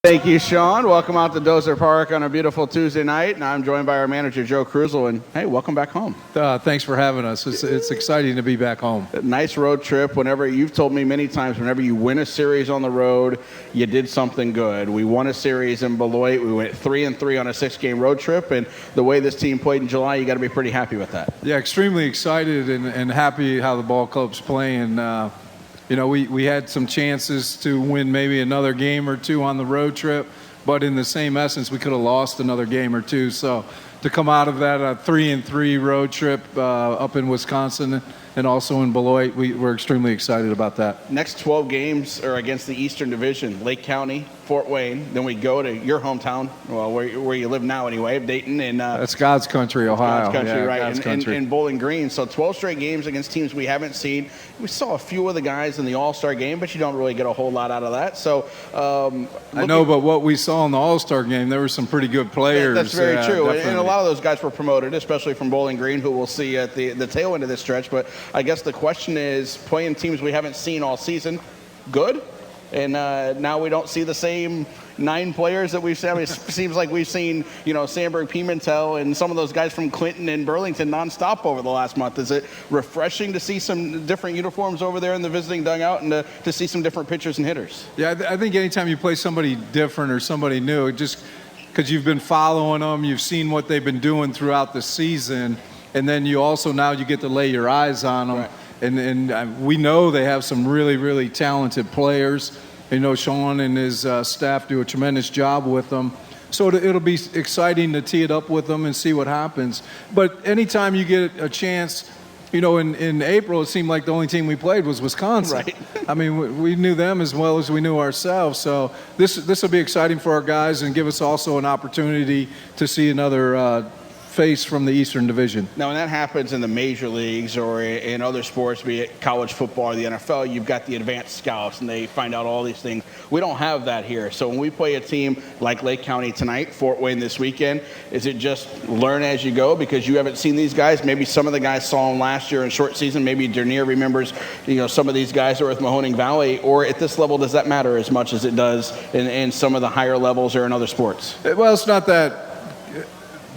Thank you, Sean. Welcome out to Dozer Park on a beautiful Tuesday night. And I'm joined by our manager, Joe Kruzel. And, hey, welcome back home. Thanks for having us. It's exciting to be back home. A nice road trip. You've told me many times, whenever you win a series on the road, you did something good. We won a series in Beloit. We went 3-3 on a 6-game road trip. And the way this team played in July, you got to be pretty happy with that. Yeah, extremely excited and happy how the ball club's playing. We had some chances to win maybe another game or two on the road trip, but in the same essence, we could have lost another game or two. So to come out of that 3-3 road trip up in Wisconsin and also in Beloit, we're extremely excited about that. Next 12 games are against the Eastern Division, Lake County, Fort Wayne. Then we go to your hometown, well, where you live now anyway, Dayton. And that's God's country, Ohio. God's country, right? God's country. In Bowling Green. So 12 straight games against teams we haven't seen. We saw a few of the guys in the All-Star game, but you don't really get a whole lot out of that. So I know, but what we saw in the All-Star game, there were some pretty good players. That's very true. Definitely. And a lot of those guys were promoted, especially from Bowling Green, who we'll see at the tail end of this stretch. But I guess the question is, playing teams we haven't seen all season, good? And now we don't see the same 9 players that we've seen. I mean, it seems like we've seen, Sandberg, Pimentel, and some of those guys from Clinton and Burlington nonstop over the last month. Is it refreshing to see some different uniforms over there in the visiting dugout and to see some different pitchers and hitters? Yeah, I think anytime you play somebody different or somebody new, just because you've been following them, you've seen what they've been doing throughout the season, and then you get to lay your eyes on them. Right. And we know they have some really, really talented players. Sean and his staff do a tremendous job with them. So it'll be exciting to tee it up with them and see what happens. But anytime you get a chance, in April, it seemed like the only team we played was Wisconsin. Right. I mean, we knew them as well as we knew ourselves. So this will be exciting for our guys and give us also an opportunity to see another face from the Eastern Division. Now, when that happens in the major leagues or in other sports, be it college football or the NFL, you've got the advanced scouts, and they find out all these things. We don't have that here. So when we play a team like Lake County tonight, Fort Wayne this weekend, is it just learn as you go because you haven't seen these guys? Maybe some of the guys saw them last year in short season. Maybe Dernier remembers, some of these guys are with Mahoning Valley. Or at this level, does that matter as much as it does in some of the higher levels or in other sports? Well, it's not that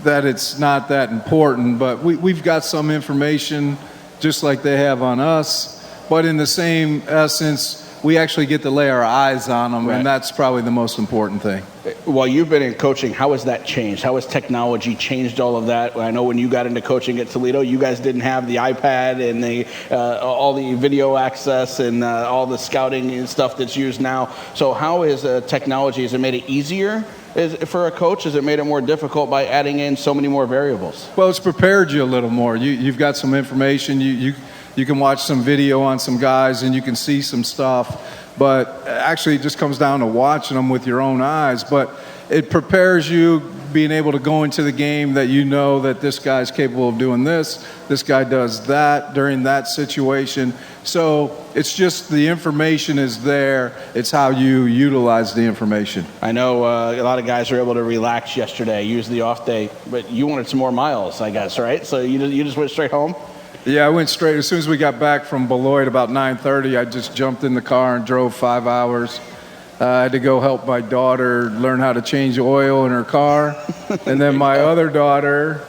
it's not that important, but we've got some information just like they have on us, but in the same essence, we actually get to lay our eyes on them, right. And that's probably the most important thing. While you've been in coaching, how has that changed? How has technology changed all of that? I know when you got into coaching at Toledo, you guys didn't have the iPad and all the video access and all the scouting and stuff that's used now. So how is technology, has it made it easier for a coach? Has it made it more difficult by adding in so many more variables? Well, it's prepared you a little more. You've got some information. You can watch some video on some guys and you can see some stuff. But actually, it just comes down to watching them with your own eyes. But it prepares you being able to go into the game that you know that this guy's capable of doing this guy does that during that situation. So it's just the information is there. It's how you utilize the information. I know a lot of guys were able to relax yesterday, use the off day, but you wanted some more miles, I guess, right? So you just went straight home? Yeah, I went straight. As soon as we got back from Beloit about 9:30, I just jumped in the car and drove 5 hours. I had to go help my daughter learn how to change oil in her car. And then my other daughter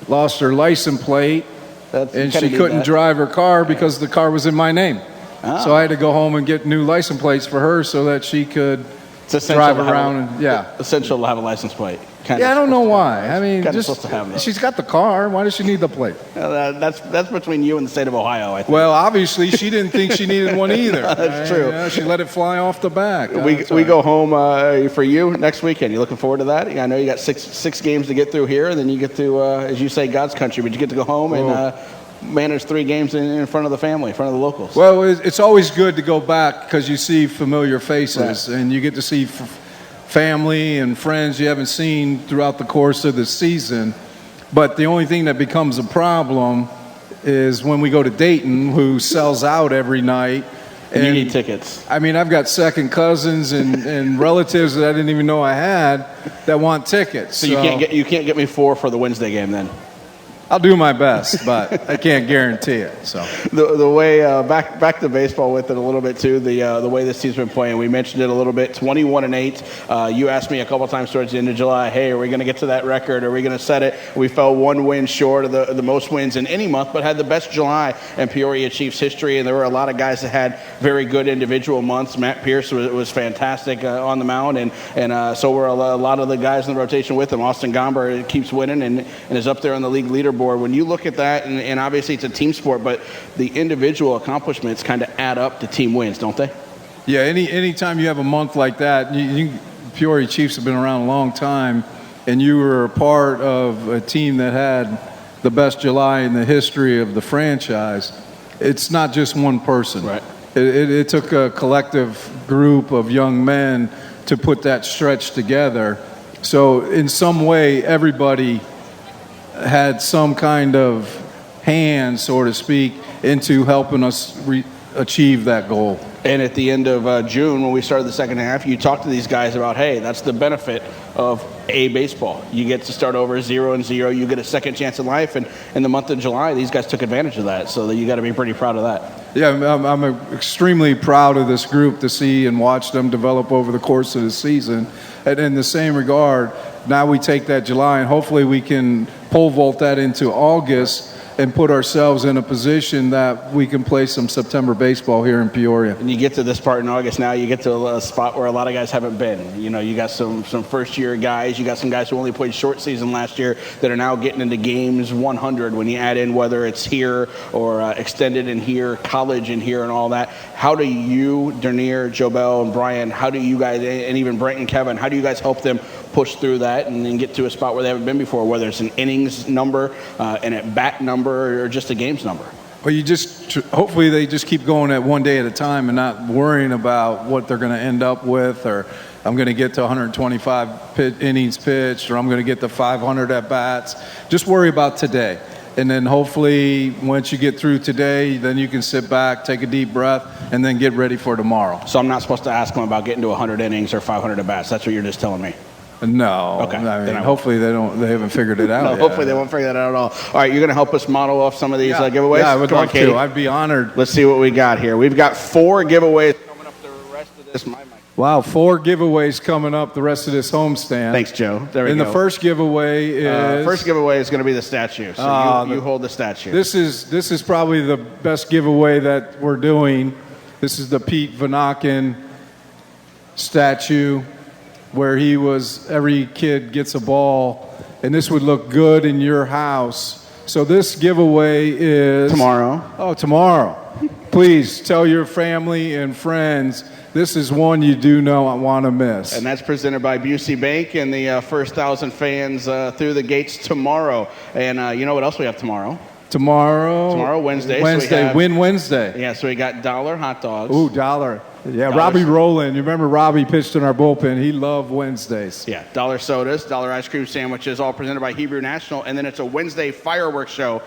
lost her license plate, and she couldn't drive her car because the car was in my name. Oh. So I had to go home and get new license plates for her so that she could drive around. Essential to have a license plate. I don't know why. I mean, she's got the car. Why does she need the plate? That's between you and the state of Ohio, I think. Well, obviously, she didn't think she needed one either. That's true. Yeah, she let it fly off the back. We go home for you next weekend. You looking forward to that? I know you got six games to get through here, and then you get to, as you say, God's country, but you get to go home and manage 3 games in front of the family, in front of the locals. Well, it's always good to go back because you see familiar faces, right. And you get to see family and friends you haven't seen throughout the course of the season. But the only thing that becomes a problem is when we go to Dayton, who sells out every night. And you need tickets. I mean, I've got second cousins and relatives that I didn't even know I had that want tickets. So you can't get me 4 for the Wednesday game then? I'll do my best, but I can't guarantee it. So the way back to baseball with it a little bit too. The way this team's been playing, we mentioned it a little bit. 21-8. You asked me a couple times towards the end of July, hey, are we going to get to that record? Are we going to set it? We fell one win short of the most wins in any month, but had the best July in Peoria Chiefs history. And there were a lot of guys that had very good individual months. Matt Pierce was fantastic on the mound, and so were a lot of the guys in the rotation with him. Austin Gomber keeps winning and is up there on the league leaderboard. When you look at that, and obviously it's a team sport, but the individual accomplishments kind of add up to team wins, don't they? Yeah, anytime you have a month like that, Peoria Chiefs have been around a long time, and you were a part of a team that had the best July in the history of the franchise. It's not just one person. Right. It took a collective group of young men to put that stretch together. So in some way, everybody had some kind of hand, so to speak, into helping us achieve that goal. And at the end of June, when we started the second half, you talked to these guys about, hey, that's the benefit of baseball. You get to start over 0-0. You get a second chance in life. And in the month of July, these guys took advantage of that. So you got to be pretty proud of that. Yeah, I'm extremely proud of this group to see and watch them develop over the course of the season. And in the same regard, now we take that July and hopefully we can pole vault that into August and put ourselves in a position that we can play some September baseball here in Peoria. And you get to this part in August now, you get to a spot where a lot of guys haven't been. You know, you got some first-year guys. You got some guys who only played short season last year that are now getting into games 100 when you add in whether it's here or extended in here, college in here and all that. How do you, Dernier, Jobel, and Brian, how do you guys, and even Brent and Kevin, how do you guys help them push through that and then get to a spot where they haven't been before, whether it's an innings number, an at-bat number, or just a games number? Well, hopefully they just keep going at one day at a time and not worrying about what they're going to end up with, or I'm going to get to 125 innings pitched, or I'm going to get to 500 at-bats. Just worry about today. And then hopefully once you get through today, then you can sit back, take a deep breath, and then get ready for tomorrow. So I'm not supposed to ask them about getting to 100 innings or 500 at-bats. That's what you're just telling me. No. Okay. I mean, hopefully they haven't figured it out No, yet. hopefully they won't figure that out at all. All right, you're going to help us model off some of these giveaways? Yeah, I would Come on, love Katie. to. I'd be honored. Let's see what we got here. We've got 4 giveaways coming up the rest of this. Wow, 4 giveaways coming up the rest of this homestand. Thanks, Joe. There we go. And the first giveaway is... first giveaway is going to be the statue. So you hold the statue. This is probably the best giveaway that we're doing. This is the Pete Vanaken statue, where every kid gets a ball, and this would look good in your house. So this giveaway is... Tomorrow. Oh, tomorrow. Please tell your family and friends, this is one you do not want to miss. And that's presented by Busey Bank and the first 1,000 fans through the gates tomorrow. And you know what else we have tomorrow? Tomorrow, Wednesday. Wednesday, Win Wednesday. Yeah, so we got $1 hot dogs. Ooh, $1. Yeah, Robbie Rowland. You remember Robbie pitched in our bullpen. He loved Wednesdays. Yeah, $1 sodas, $1 ice cream sandwiches, all presented by Hebrew National. And then it's a Wednesday fireworks show,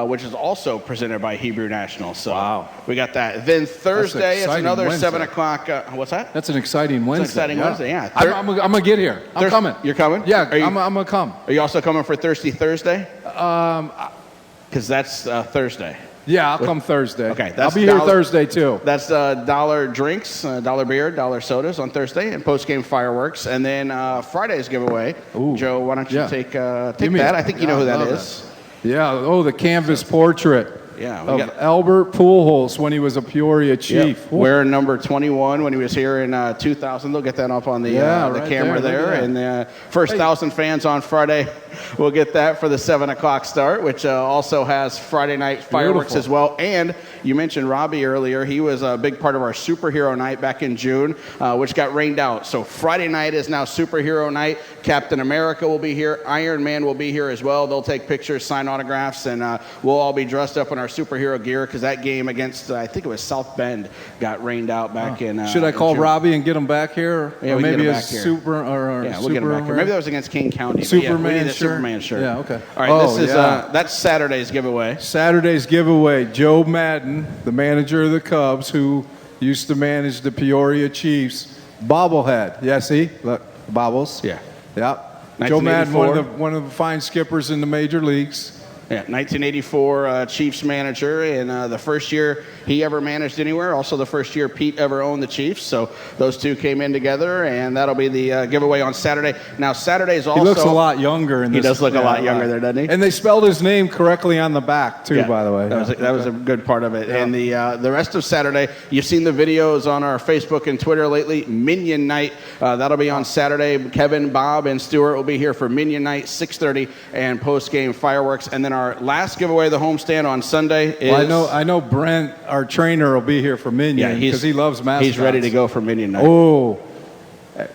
which is also presented by Hebrew National. So wow. We got that. Then Thursday, it's another Wednesday. 7 o'clock. What's that? That's an exciting Wednesday. It's an exciting Wednesday, yeah. I'm going to get here. I'm coming. You're coming? Yeah, I'm going to come. Are you also coming for Thirsty Thursday? Because that's Thursday. Yeah, I'll come Thursday. Okay, I'll be here Thursday too. That's $1 drinks, $1 beer, $1 sodas on Thursday, and post-game fireworks. And then Friday's giveaway. Ooh. Joe, why don't you take that? I think you know who that is. Yeah. Oh, the canvas portrait. Yeah, of Albert Pujols when he was a Peoria Chief. Yep. Wearing number 21 when he was here in 2000. They'll get that up on the right camera there. And the first 1,000 fans on Friday will get that for the 7 o'clock start, which also has Friday night fireworks as well. And you mentioned Robbie earlier. He was a big part of our superhero night back in June, which got rained out. So Friday night is now superhero night. Captain America will be here. Iron Man will be here as well. They'll take pictures, sign autographs, and we'll all be dressed up in our superhero gear because that game against, I think it was South Bend, got rained out back in Should I call Robbie and get him back here? Yeah, or maybe a super, we'll get him back here. Maybe that was against King County. Superman shirt. Superman shirt. Yeah, okay. All right, this is that's Saturday's giveaway. Saturday's giveaway. Joe Madden, the manager of the Cubs, who used to manage the Peoria Chiefs, bobblehead. Yeah, see? Look, bobbles. Yeah. Yeah. Joe Madden, one of the fine skippers in the major leagues. Yeah, 1984 Chiefs manager, and the first year he ever managed anywhere. Also, the first year Pete ever owned the Chiefs. So those two came in together, and that'll be the giveaway on Saturday. Now, Saturday is also. He looks a lot younger. He does look a lot younger there, doesn't he? And they spelled his name correctly on the back too, by the way. That was a good part of it. Yeah. And the rest of Saturday, you've seen the videos on our Facebook and Twitter lately. Minion Night, that'll be on Saturday. Kevin, Bob, and Stuart will be here for Minion Night, 6:30, and post-game fireworks. And then our last giveaway of the homestand on Sunday is... Well, I know Brent, our trainer, will be here for Minion because he loves mascots. He's ready to go for Minion Night. Oh,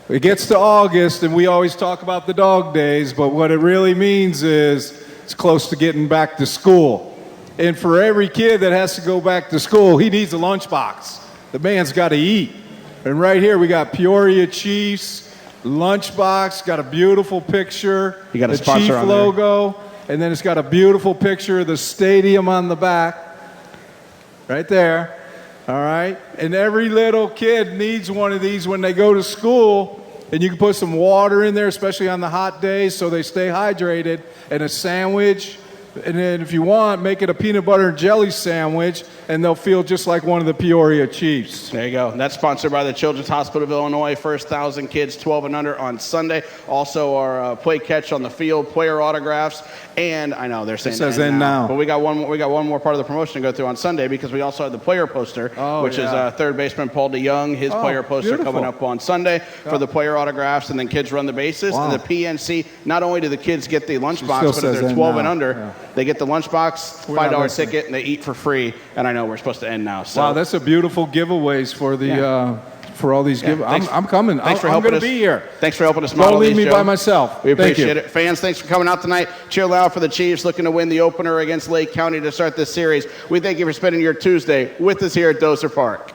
it gets to August, and we always talk about the dog days, but what it really means is it's close to getting back to school. And for every kid that has to go back to school, he needs a lunchbox. The man's got to eat. And right here we got Peoria Chiefs, lunchbox, got a beautiful picture. You got a the sponsor Chief on there. logo. And then it's got a beautiful picture of the stadium on the back, right there, all right? And every little kid needs one of these when they go to school, and you can put some water in there, especially on the hot days, so they stay hydrated, and a sandwich, and then if you want, make it a peanut butter and jelly sandwich, and they'll feel just like one of the Peoria Chiefs. There you go. And that's sponsored by the Children's Hospital of Illinois. First 1,000 kids 12 and under on Sunday. Also, our play catch on the field, player autographs, and I know they're saying it says end now. But we got one more part of the promotion to go through on Sunday because we also have the player poster, which is third baseman Paul DeYoung. His player poster coming up on Sunday for the player autographs, and then kids run the bases. And the PNC, not only do the kids get the lunchbox, but if they're 12 and under, they get the lunchbox, $5 ticket, and they eat for free. And I know we're supposed to end now. So. Wow, that's a beautiful giveaways for the for all these giveaways. I'm coming. I'm going to be here. Thanks for helping us model Don't leave these, me Joe. by myself. We appreciate it. Fans, thanks for coming out tonight. Cheer loud for the Chiefs looking to win the opener against Lake County to start this series. We thank you for spending your Tuesday with us here at Dozer Park.